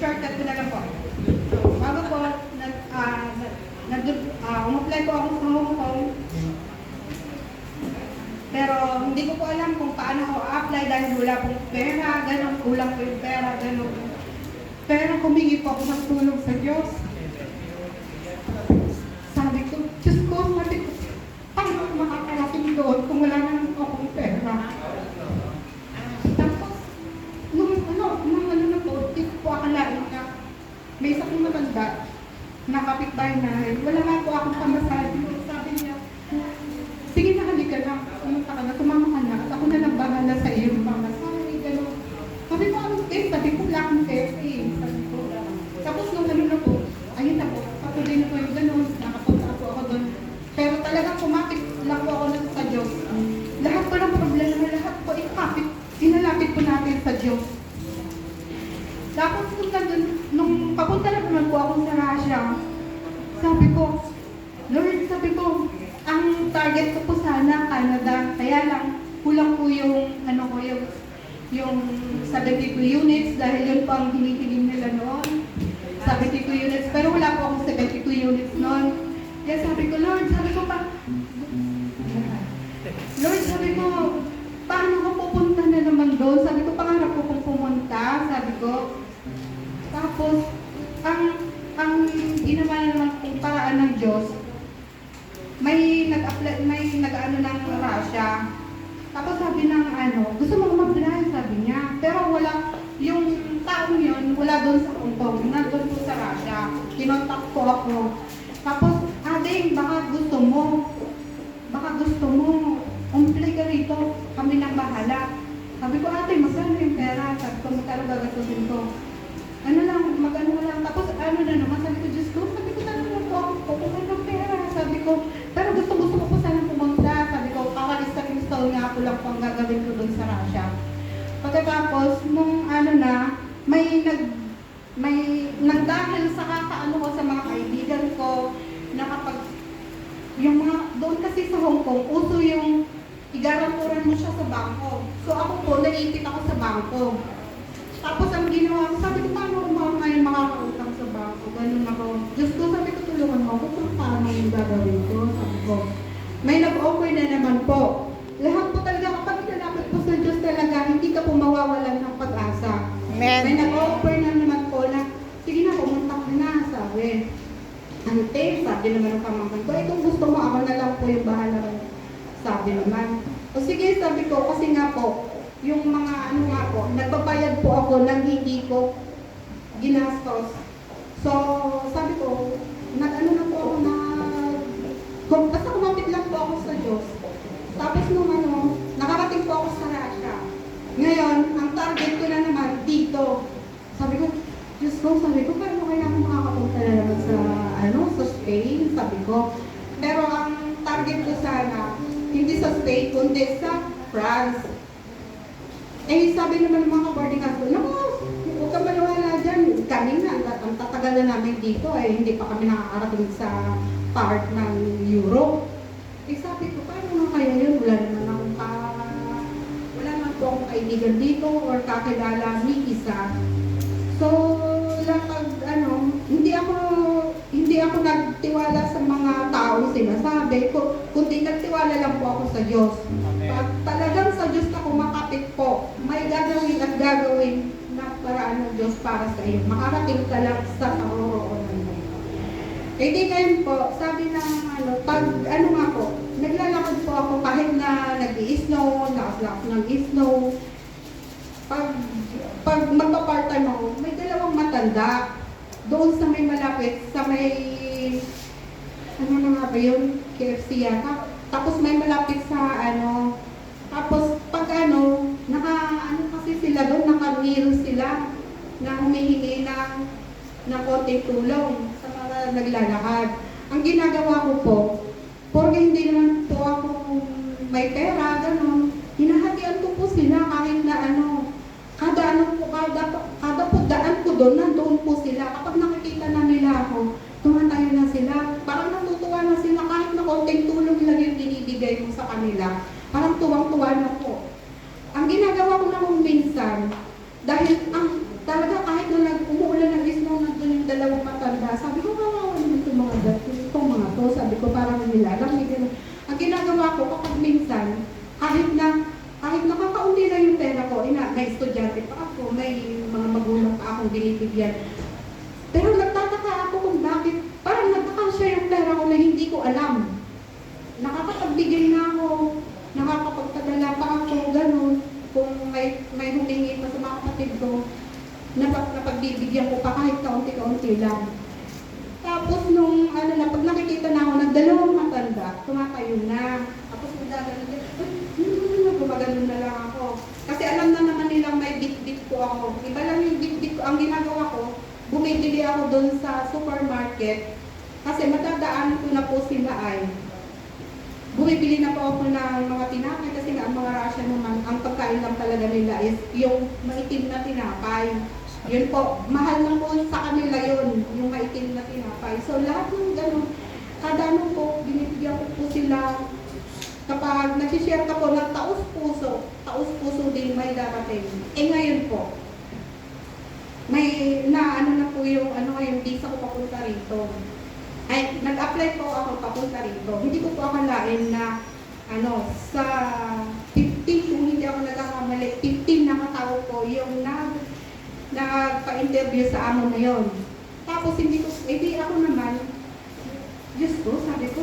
shortcut ko na lang po. So, bago po, umapply po ako sa Hong Kong. Pero hindi ko po alam kung paano ako apply dahil wala pong pera, ganun, kulang po yung pera, ganun. Pero humingi po ako ng tulong sa Diyos. Sabi ko, Diyos ko, sabi ko, paano ako makakarating doon kung wala naman po akong pera? Tapos, nung ano na po, hindi ko po akalain na may isa kong matanda na kapitbahay na wala nga po akong pamasahe. Sabi niya, sige na, halika na, pumunta ka na, tumama ka na, at ako na lang bahala sa iyo, pamasahe, gano'n. Sabi ko, anong test? Sabi ko, wala akong test eh. Sabi ko, tapos nung ano na po, ayun na po, patuloy na po yung gano'n, nakapunta po ako doon. Pero talagang kumapit lang po ako sa Diyos. Lahat po ng problema, lahat po inalapit po natin sa Diyos. Tapos nung papunta na naman po ako sa Russia, sabi ko, Lord, sabi ko, ang target ko po sana Canada, kaya lang kulang po yung yung 72 units dahil yun po ang hinihiling nila noon. 72 units, pero wala po akong 72 units noon. Kaya sabi ko, Lord, sabi ko, paano ko pupunta na naman doon? Sabi ko, pangarap ko kung pumunta, sabi ko. Tapos, ang ginawa na naman kung paraan ng Diyos, may nag-ano ng Russia. Tapos sabi ng gusto mo mag-apply, sabi niya. Pero wala, yung taong yun, wala doon sa Hong Kong, nandun po sa Russia. Kinontak po ako. Tapos, Ading, baka gusto mo, umpli ka rito, kami nang bahala. Sabi ko, ate, magkano yung pera? Sabi ko, magkano gagastusin ko? Mag-ano lang. Tapos, ano na naman, sabi ko, Diyos ko, sabi ko, tanong lang po ako, kukuha ng pera. Sabi ko, pero gusto ko po sana pumunta. Sabi ko, kakalis sa Kingston nga ako lang po ang gagawin ko doon sa Russia. Pagkatapos, nung nagdahil sa kakaano ko sa mga kaibigan ko, na kapag, yung mga, doon kasi sa Hong Kong, uso yung igaranturan mo siya sa bangko. So ako po, naipit ako sa bangko. Tapos ang ginawa ko, sabi ko, paano ako ngayon makakautang sa bangko? Ganun ako. Diyos ko, sabi ko, tulungan mo ako kung paano yung gagawin ko. Sabi ko, may nag-offer na naman po. Lahat po talaga, kapag ilalapit po sa Diyos talaga, hindi ka po mawawalan ng pag-asa. Amen. May nag-offer na naman po na, sige na, pumunta ka na, sabi. Ante, sabi naman ng pamangkin ko, kung gusto mo, ako na lang po yung bahala. Sabi naman. O sige, sabi ko, kasi nga po, yung mga nagbabayad po ako ng hindi ko ginastos. So, sabi ko, na po ako basta kumapit lang po ako sa Diyos. Tapos nung nakarating po ako sa Russia. Ngayon, ang target ko na naman dito. Sabi ko, Diyos ko, paano kaya ako makakapunta na naman sa Spain, sabi ko. Pero ang target ko sana, hindi sa Spain, kundi sa France. Eh, sabi naman ng mga boarding house ko, naku, huwag ka maniwala dyan. Kami na, ang tatagal na namin dito, hindi pa kami nakakarating sa part ng Europe. Eh, sabi ko, paano nga kaya yun? Wala naman po akong kaibigan dito or kakilala ni isa. So, hindi ako nagtiwala sa mga taong sinasabi ko, kundi nagtiwala lang po ako sa Diyos. Pag talagang sa Diyos ako makapit po, may gagawin at gagawin na paraan ng Diyos para sa iyo. Makarating ka lang sa paroroonan mo. Eh di ngayon po, sabi ng naglalakad po ako kahit na nag-i-snow, nakaslak ng snow. Pag magpa-part-time ako, may dalawang matanda. Doon sa may malapit, sa may, KFC yata. Tapos may malapit sa tapos pag kasi sila doon, naka-meal sila na humihingi ng konting tulong sa mga naglalakad. Ang ginagawa ko po, porque hindi naman po ako may pera, gano'n, hinahatian ko po sila kahit na kada po daan ko doon, nandoon po sila. Kapag nakikita na nila ako, tumatayo na sila. Parang natutuwa na sila kahit na konting tulong lang yung binibigay mo sa kanila. Parang tuwang-tuwa na po. Ang ginagawa ko na kung minsan, dahil talaga kahit na umuulan na akong binibigyan. Pero nagtataka ako kung bakit, parang nagkakasya yung pera ko na hindi ko alam. Nakakapagbigay na ako, nakakapagpadala pa ako, gano'n. Kung may humingi pa sa mga kapatid ko, napagbibigyan ko pa kahit kaunti-kaunti lang. Tapos nung ano na, pag nakikita na ako ng dalawang matanda, tumatayo na. Tapos magdagano din, gumagano na lang ako. Kasi alam na naman nilang may bit-bit ko ako. Iba lang yung bit-bit ko. Ang ginagawa ko, bumibili ako doon sa supermarket. Kasi matadaan ko na po sila ay bumibili na po ako ng mga tinapay kasi nga ang mga Russian naman, ang pagkain lang talaga nila is yung maitim na tinapay. Yun po, mahal na po sa kanila yun, yung maitim na tinapay. So lahat ng gano'n, kada ano po, binibigyan ko po sila. Kapag nag-share ka po ng taus-puso din may darating. Eh ngayon po, may na ano na po yung visa ko papunta rito. Ay, nag-apply po ako papunta rito. Hindi ko po akalain na sa 15, kung hindi ako nagkakamali, 15 na katao po yung nagpa-interview sa amo na yon. Tapos hindi ako naman, Diyos ko, sabi ko,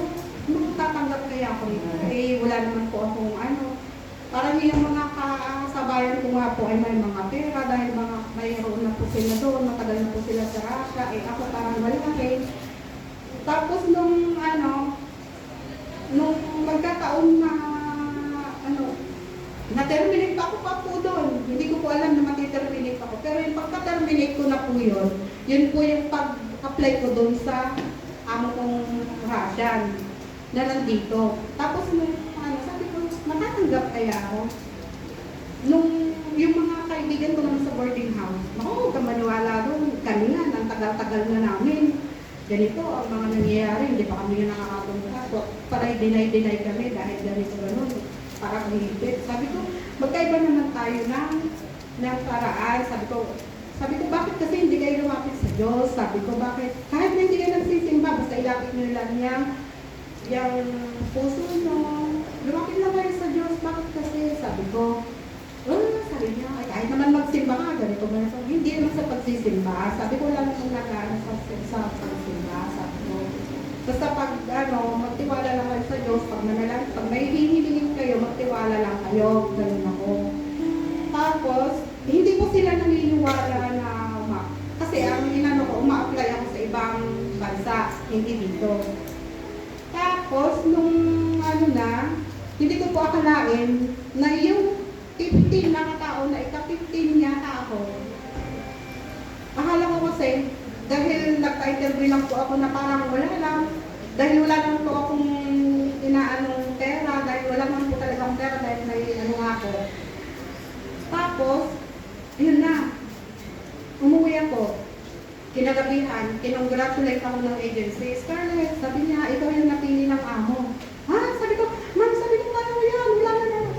tatanggap kaya ako ito. Eh, wala naman po akong parang yung mga kasabayan ko nga po ay may mga pera dahil mayroon na po sila doon, matagal na po sila sa Russia, eh ako parang wala rin. Tapos nung magkataon na na-terminate pa ako doon. Hindi ko po alam na mati-terminate ako. Pero yung pagka-terminate ko na po yun po yung pag-apply ko doon sa amo kong Russian na nandito. Tapos sabi ko, matatanggap kaya ako? Yung mga kaibigan ko naman sa boarding house, huwag ka maniwala doon. Kami nga, ang tagal-tagal na namin. Ganito ang mga nangyayari, hindi pa kami nakakapunta. So, parang deny kami dahil ganito gano'n. Parang hihigit. Sabi ko, magkaiba naman tayo ng paraan. Sabi ko, bakit kasi hindi kayo lumapit sa Diyos? Sabi ko, bakit? Kahit na hindi kayo nagsisimba, basta ilapit nyo lang yung puso nyo. Lumapit lang kayo sa Diyos. Bakit kasi? Sabi ko, sabi niya, kahit naman magsimba ka, ganito ba? Hindi naman sa pagsisimba. Sabi ko lang kung sa pagsimba. Sabi ko, basta pag magtiwala lang kayo sa Diyos, pag may hihilingin kayo, magtiwala lang kayo. Ganun ako. Tapos, hindi po sila naniniwala na kasi ang uma-apply ako sa ibang bansa, hindi dito. Tapos, nung hindi ko po akalain na yung 15 na katao na ika-15 yata ako. Akala ko kasi, dahil nagpa-interview lang po ako na parang wala lang, dahil wala lang po akong inaanong pera, dahil wala lang po talagang pera, dahil may ako. Tapos, yun na, umuwi ako. Kinagabihan, kinongratulate ako ng agency. Scarlett, sabi niya, ikaw yung napili ng amo. Sabi ko, ma'am, sabi ko, ano yan?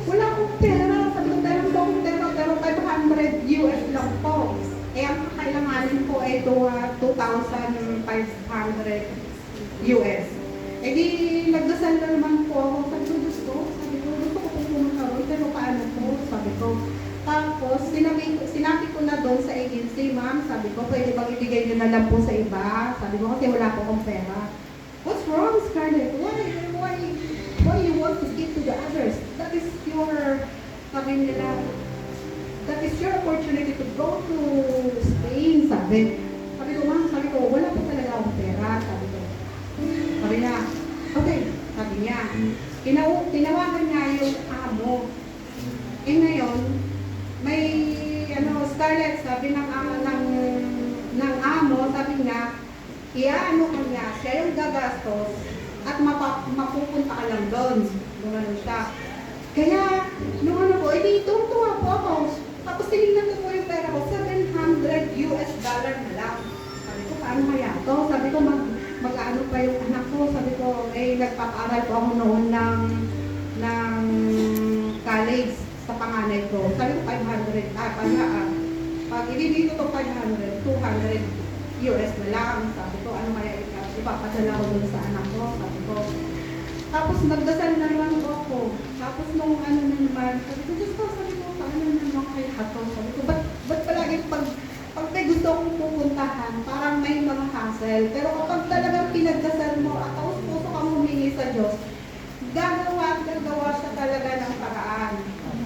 Wala akong pera. Sabi ko, pero 500 US lang po. Eh, ang kailanganin po ay 2,500 US. Eh, di, nagdasal na naman po ako. Sabi ko, gusto ko po pumunta ron, pero paano po? Sabi ko. Tapos, sinabi ko na doon sa agency, ma'am, sabi ko, pwede bang ibigay nyo na lang po sa iba? Sabi ko, kasi wala po akong pera. What's wrong, Scarlett? Why you want to give to the others? That is your, sabi nila, that is your opportunity to go to Spain, sabi. Sabi ko, ma'am, wala po talaga akong pera, sabi ko. Sabi na, okay, sabi niya. Tinawagan niya yung amo. Eh ngayon, may, Scarlett, sabi ng amo, sabi niya, iyaano ka niya, siya yung gagastos at mapupunta ka lang doon. Gumano siya. Kaya, nung edi tuwa po ako. Tapos tinignan ko po yung pera ko, $700 na lang. Sabi ko, paano kaya to? Sabi ko, mag-ano pa yung anak ko. Sabi ko, nagpapaaral po ako noon ng college sa panganay ko. Sabi ko, 500. Pag ibibigay ko 500, $200 na lang. Sabi ko, ano kaya ipapadala ko dun sa anak ko. Sabi ko, tapos nagdasal na naman po ako. Tapos nung na naman, sabi ko, paano naman kaya ito? Sabi ko, ba't palagi pag may gusto kong pupuntahan, parang may mga hassle. Pero kapag talagang pinagdasal mo at taos-puso kang humingi sa Diyos, gagawa at gagawa siya talaga ng paraan.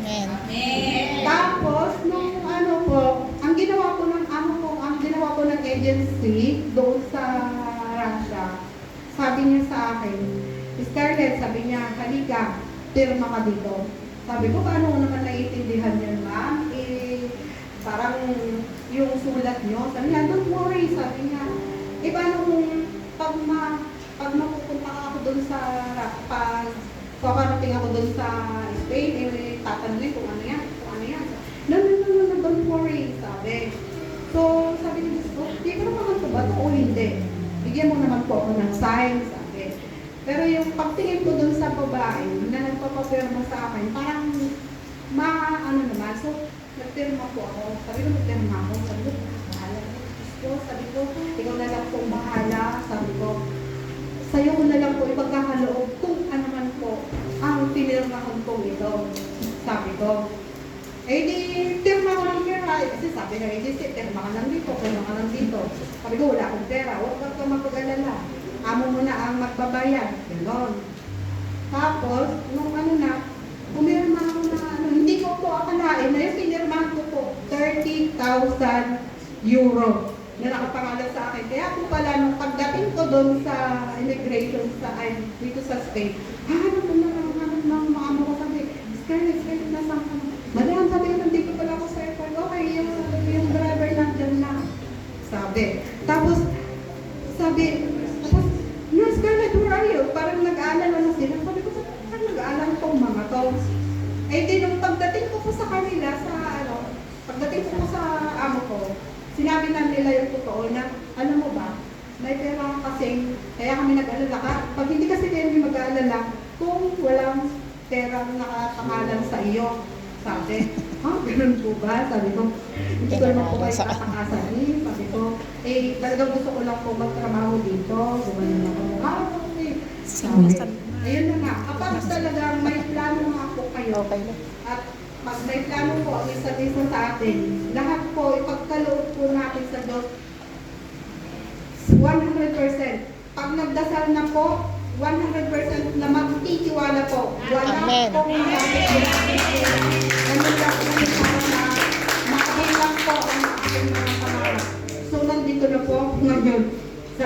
Amen. Tapos, nung ano po, ang ginawa ko ng amo ko, ang ginawa ko ng agency doon sa Russia, sabi niya sa akin, Scarlett, sabi niya, halika, pirma ka dito. Sabi ko, paano ko naman naiintindihan yan, ma'am? Parang yung sulat niyo, sabi niya, don't worry, sabi niya. Paano kung pag mapupunta ako doon sa, pag kakarating ako doon sa Spain, tatanungin kung ano yan, No, don't worry, sabi. So, sabi niya, di ko naman ito ba ito o hindi? Bigyan mo naman po ako ng sign, sabi. Pero yung pagtingin ko doon sa babae na nagpapapirma sa akin, parang ano naman, so nagpirma po ako. Sabi ko, nagpirma ako. Sabi ko, bahala. Sabi ko, ikaw na lang po bahala. Sabi ko, sa'yo ko na lang po ipagkakaloob kung ano man po ang pinirmahan kong ito. Sabi ko, di, pirma ko ng pera. Kasi sabi na agency, pirma ka lang dito, pirma ka lang dito. Sabi ko, wala akong pera, huwag ka mag-alala. Amo mo na ang magbabayad. Ganon. Tapos, nung ano na, pumirma ako na hindi ko po akalain na yung pinirmahan ko po, 30,000 euro na nakapangalan sa akin. Kaya po pala, nung pagdating ko doon sa immigration dito sa Spain, hanap mo na lang, hanap ng mga amo ko sabi, Scarlett, nasaan ka? Madam, sabi ko, nandito pala ako sa airport. Okay, yung driver nandiyan na. Sabi. Tapos, no, Scarlett, where are you? Parang nag-aalala na sila. Sabi ko, parang nag-aalala tong mga to. Nung pagdating ko po sa kanila, pagdating ko po sa amo ko, sinabi na nila yung totoo na, alam mo ba, may pera kasing, kaya kami nag-alala ka. Pag hindi kasi kayo mag-aalala, kung walang pera nakapangalan sa iyo, sabi, ganun po ba? Sabi ko, hindi ko naman po kayo katakasanin. Sabi ko, talagang gusto ko lang po magtrabaho dito. Gumanon ako. Okay. Sabi, ayun na nga. Kapag talagang may plano nga po kayo, at pag may plano po ang isa't isa sa atin, lahat po, ipagkaloob po natin sa Diyos, 100%. Pag nagdasal na po, 100% na magtitiwala po. Wala pong ano lang po para makabit lang po ang aking mga pangarap. So, nandito na po ngayon.